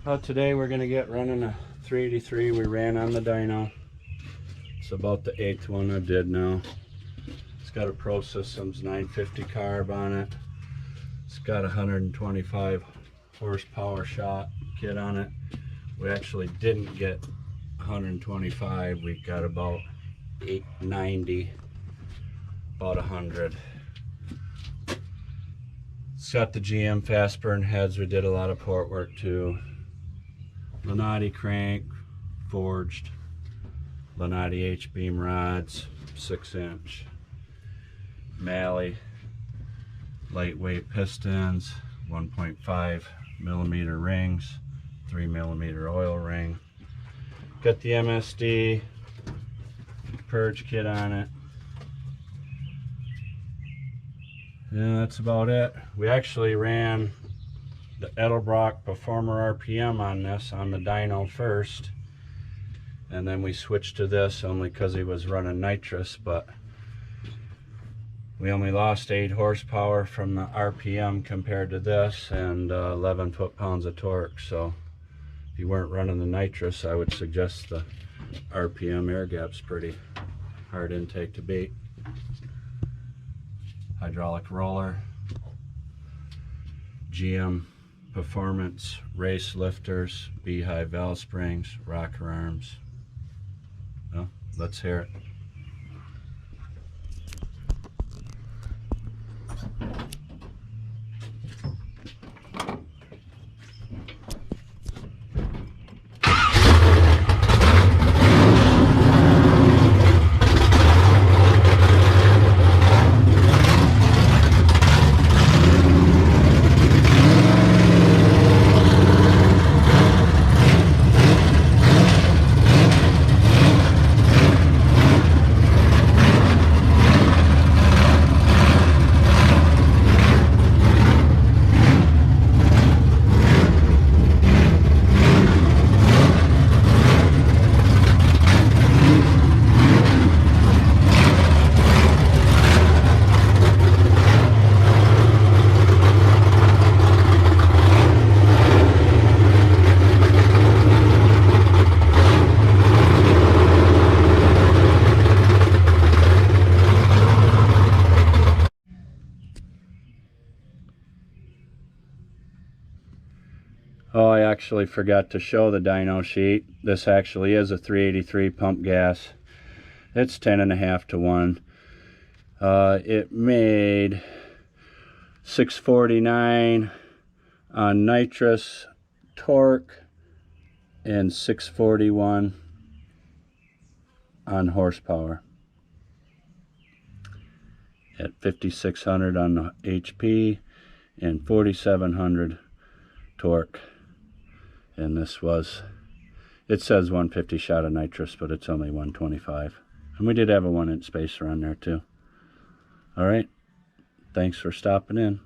Today we're going to get running a 383 we ran on the dyno. It's about the 8th one I did now. It's got a Pro Systems 950 carb on it. It's got 125 horsepower shot kit on it. We actually didn't get 125, we got about 890, about 100. It's got the GM fast burn heads. We did a lot of port work too. Lanati crank, forged. Lanati H-beam rods, 6-inch. Malley, lightweight pistons, 1.5 millimeter rings, 3 millimeter oil ring. Got the MSD purge kit on it. Yeah, that's about it. We actually ran the Edelbrock Performer RPM on this on the dyno first, and then we switched to this only because he was running nitrous, but we only lost 8 horsepower from the RPM compared to this, and 11 foot-pounds of torque. So if you weren't running the nitrous, I would suggest the RPM air gap's pretty hard intake to beat. Hydraulic roller, GM Performance race lifters, beehive valve springs, rocker arms. Well, let's hear it. Oh, I actually forgot to show the dyno sheet. This actually is a 383 pump gas. It's 10.5 to 1. It made 649 on nitrous torque and 641 on horsepower. At 5600 on the HP and 4700 torque. And this was, it says 150 shot of nitrous, but it's only 125. And we did have a 1-inch spacer on there too. All right, thanks for stopping in.